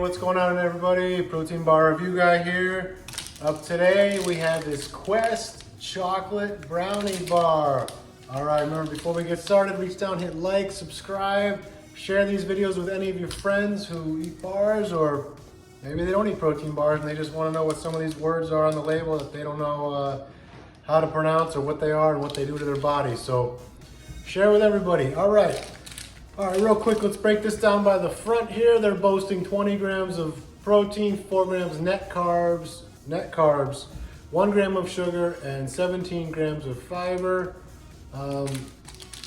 what's going on everybody? Protein bar review guy here. Up today we have this Quest chocolate brownie bar. All right, remember before we get started, reach down, hit like, subscribe, share these videos with any of your friends who eat bars, or maybe they don't eat protein bars and they just want to know what some of these words are on the label that they don't know how to pronounce or what they are and what they do to their body. So share with everybody. All right, real quick, let's break this down by the front here. They're boasting 20 grams of protein, 4 grams net carbs, 1 gram of sugar, and 17 grams of fiber.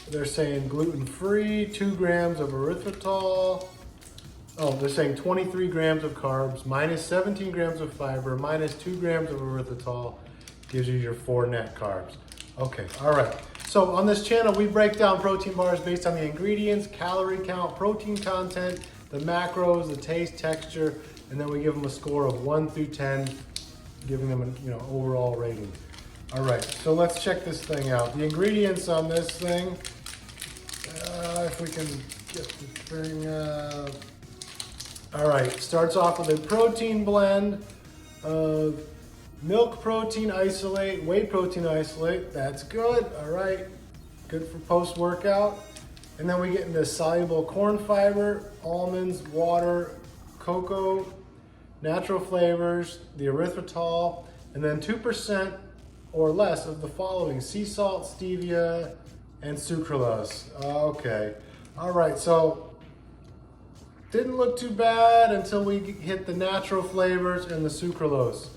They're saying gluten-free, 2 grams of erythritol. Oh, they're saying 23 grams of carbs, minus 17 grams of fiber, minus 2 grams of erythritol gives you your 4 net carbs. Okay, all right. So on this channel, we break down protein bars based on the ingredients, calorie count, protein content, the macros, the taste, texture, and then we give them a score of 1 through 10, giving them an overall rating. All right, so let's check this thing out. The ingredients on this thing, if we can get the thing, all right, starts off with a protein blend of milk protein isolate, whey protein isolate. That's good. All right, good for post-workout. And then we get into soluble corn fiber, almonds, water, cocoa, natural flavors, the erythritol, and then 2% or less of the following: sea salt, stevia, and sucralose. Okay. All right, so didn't look too bad until we hit the natural flavors and the sucralose.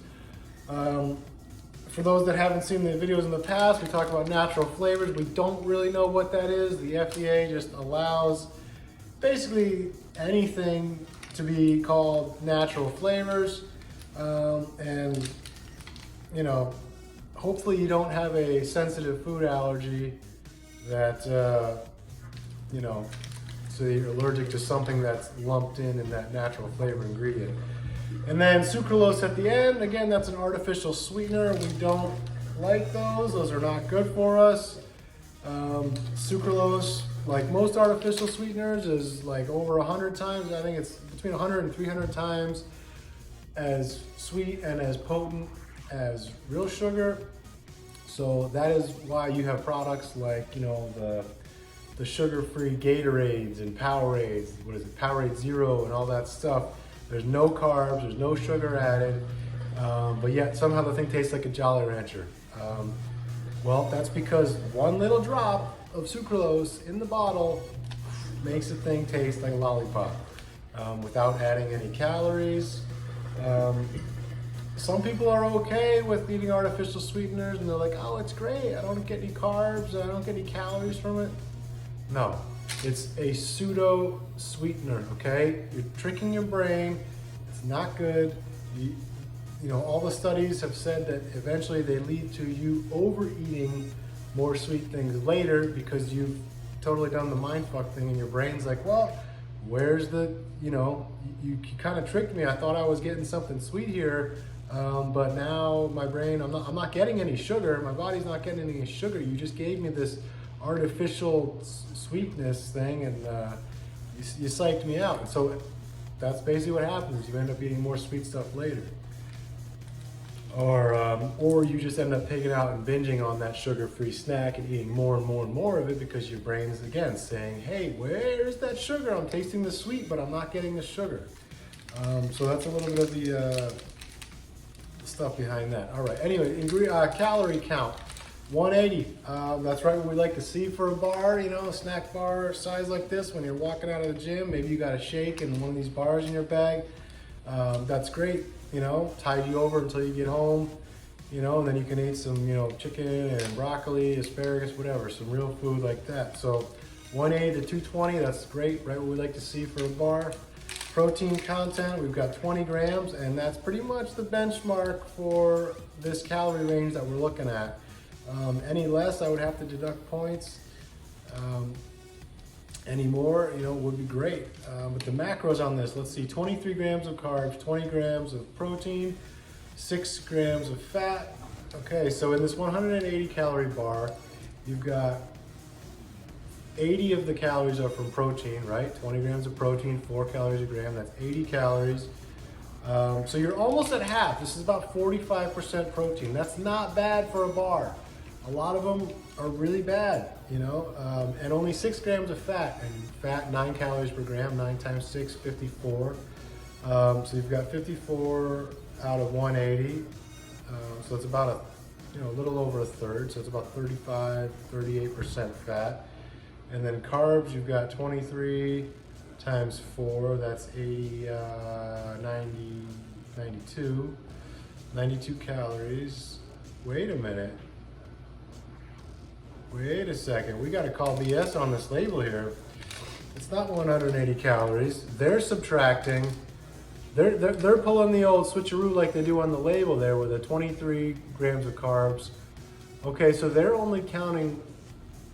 For those that haven't seen the videos in the past, we talked about natural flavors. We don't really know what that is. The FDA just allows basically anything to be called natural flavors. And, hopefully you don't have a sensitive food allergy that, so you're allergic to something that's lumped in that natural flavor ingredient. And then sucralose at the end, again, that's an artificial sweetener. We don't like those. Those are not good for us. Sucralose, like most artificial sweeteners, is like over 100 times. I think it's between 100 and 300 times as sweet and as potent as real sugar. So that is why you have products like, the sugar-free Gatorades and Powerades, Powerade Zero and all that stuff. There's no carbs, there's no sugar added, but yet somehow the thing tastes like a Jolly Rancher. Well, that's because one little drop of sucralose in the bottle makes the thing taste like a lollipop without adding any calories. Some people are okay with eating artificial sweeteners and they're like, oh, it's great, I don't get any carbs, I don't get any calories from it. No, it's a pseudo sweetener, okay? You're tricking your brain, it's not good. All the studies have said that eventually they lead to you overeating more sweet things later because you've totally done the mindfuck thing and your brain's like, well, where's the, you kind of tricked me. I thought I was getting something sweet here, but now my brain, I'm not getting any sugar. My body's not getting any sugar. You just gave me this artificial sweetness thing and you psyched me out. And so that's basically what happens. You end up eating more sweet stuff later. Or you just end up pigging out and binging on that sugar-free snack and eating more and more and more of it because your brain is again saying, hey, where's that sugar? I'm tasting the sweet, but I'm not getting the sugar. So that's a little bit of the stuff behind that. All right, anyway, calorie count. 180, that's right what we like to see for a bar, a snack bar size like this. When you're walking out of the gym, maybe you got a shake and one of these bars in your bag. That's great, tide you over until you get home, and then you can eat some, chicken and broccoli, asparagus, whatever, some real food like that. So 180 to 220, that's great, right what we like to see for a bar. Protein content, we've got 20 grams, and that's pretty much the benchmark for this calorie range that we're looking at. Any less, I would have to deduct points. Any more, would be great. But the macros on this, let's see, 23 grams of carbs, 20 grams of protein, 6 grams of fat. Okay, so in this 180 calorie bar, you've got 80 of the calories are from protein, right? 20 grams of protein, 4 calories a gram, that's 80 calories. So you're almost at half. This is about 45% protein. That's not bad for a bar. A lot of them are really bad, you know, and only 6 grams of fat, and fat 9 calories per gram, 9 times 6, 54. So you've got 54 out of 180. So it's about a little over a third. So it's about 35, 38% fat. And then carbs, you've got 23 times 4, that's 80, 90, 92 calories. Wait a minute. Wait a second, we gotta call BS on this label here. It's not 180 calories. They're subtracting, they're pulling the old switcheroo like they do on the label there with the 23 grams of carbs. Okay, so they're only counting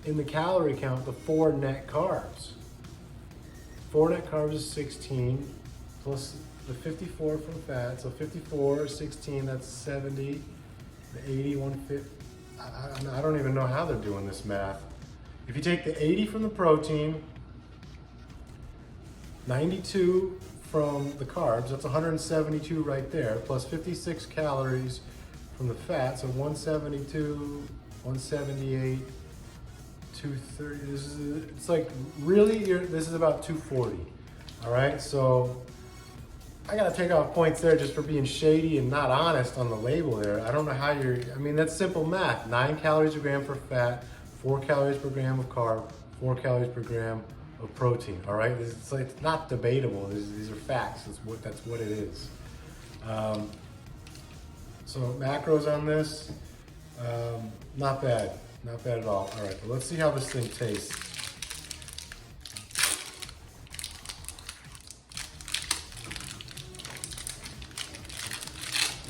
in the calorie count the 4 net carbs. 4 net carbs is 16, plus the 54 from fat, so 54, 16, that's 70, the 80, 150. I don't even know how they're doing this math. If you take the 80 from the protein, 92 from the carbs, that's 172 right there, plus 56 calories from the fat, so 172, 178, 230. It's like really, this is about 240. All right, so I gotta take off points there just for being shady and not honest on the label there. I don't know how I mean, that's simple math. 9 calories a gram for fat, 4 calories per gram of carb, 4 calories per gram of protein, all right? It's not debatable. These are facts. That's what it is. So macros on this, not bad. Not bad at all. All right, but let's see how this thing tastes.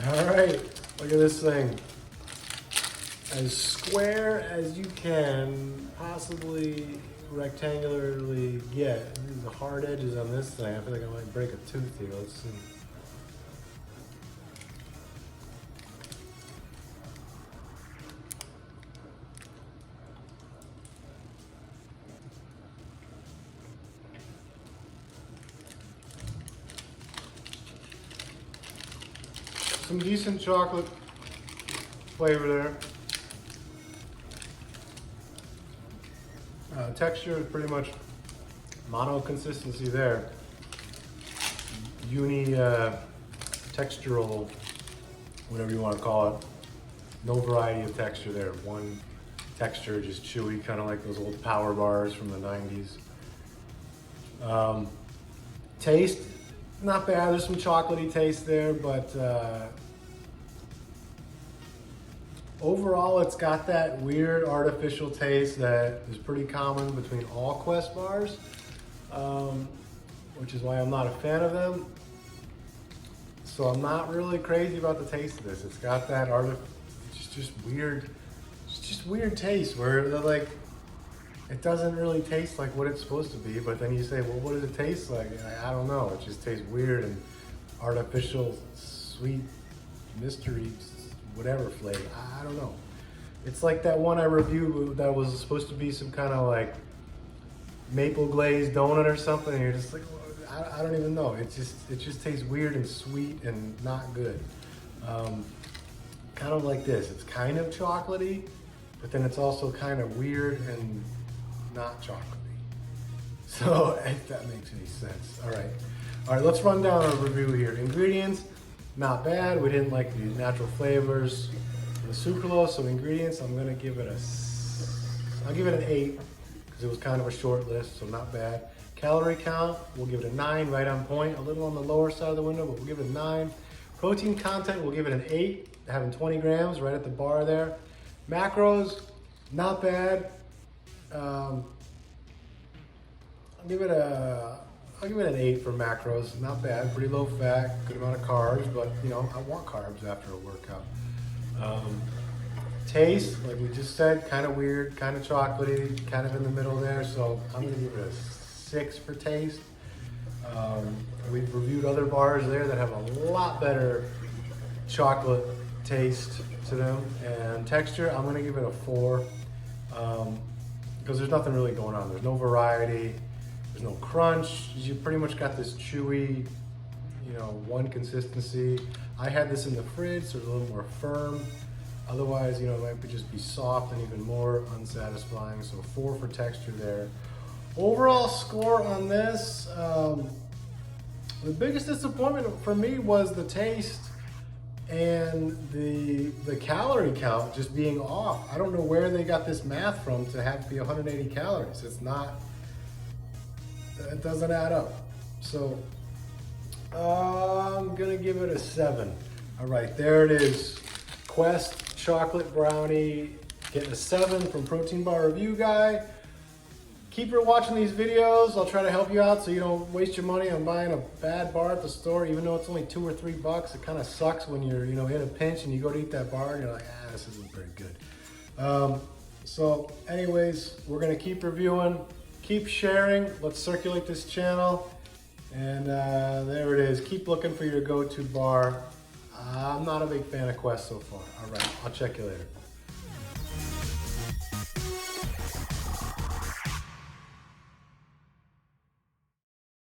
All right, look at this thing. As square as you can possibly rectangularly get. The hard edges on this thing. I feel like I might break a tooth here. Let's see. Some decent chocolate flavor there. Texture is pretty much mono consistency there. Textural, whatever you want to call it. No variety of texture there. One texture, just chewy, kind of like those old power bars from the 90s. Taste, not bad. There's some chocolatey taste there, but overall, it's got that weird artificial taste that is pretty common between all Quest bars, which is why I'm not a fan of them. So I'm not really crazy about the taste of this. It's got that just weird taste where they're like, it doesn't really taste like what it's supposed to be, but then you say, well, what does it taste like? And I don't know. It just tastes weird and artificial, sweet, mystery, whatever flavor. I don't know. It's like that one I reviewed that was supposed to be some kind of like maple glazed donut or something, and you're just like, well, I don't even know. It just tastes weird and sweet and not good. Kind of like this. It's kind of chocolatey, but then it's also kind of weird and not chocolatey. So if that makes any sense. All right, let's run down a review here. Ingredients, not bad. We didn't like the natural flavors, the sucralose. So ingredients, I'll give it an 8 because it was kind of a short list, so not bad. Calorie count, we'll give it a 9, right on point. A little on the lower side of the window, but we'll give it a 9. Protein content, we'll give it an 8, having 20 grams right at the bar there. Macros, not bad. I'll give it an 8 for macros. Not bad, pretty low fat, good amount of carbs, but you know, I want carbs after a workout. Taste, like we just said, kind of weird, kind of chocolatey, kind of in the middle there, so I'm gonna give it a 6 for taste. We've reviewed other bars there that have a lot better chocolate taste to them, and texture, I'm gonna give it a 4. because there's nothing really going on. There's no variety, there's no crunch. You pretty much got this chewy, one consistency. I had this in the fridge, so it's a little more firm. Otherwise, it might just be soft and even more unsatisfying. So 4 for texture there. Overall score on this, the biggest disappointment for me was the taste and the calorie count just being off. I don't know where they got this math from to have to be 180 calories. It doesn't add up. So I'm gonna give it a 7. All right, there it is. Quest chocolate brownie, getting a 7 from Protein Bar Review Guy. Keep watching these videos. I'll try to help you out so you don't waste your money on buying a bad bar at the store, even though it's only $2 or $3. It kind of sucks when you're in a pinch and you go to eat that bar and you're like, this isn't very good. So anyways, we're gonna keep reviewing, keep sharing. Let's circulate this channel. And there it is. Keep looking for your go-to bar. I'm not a big fan of Quest so far. All right, I'll check you later.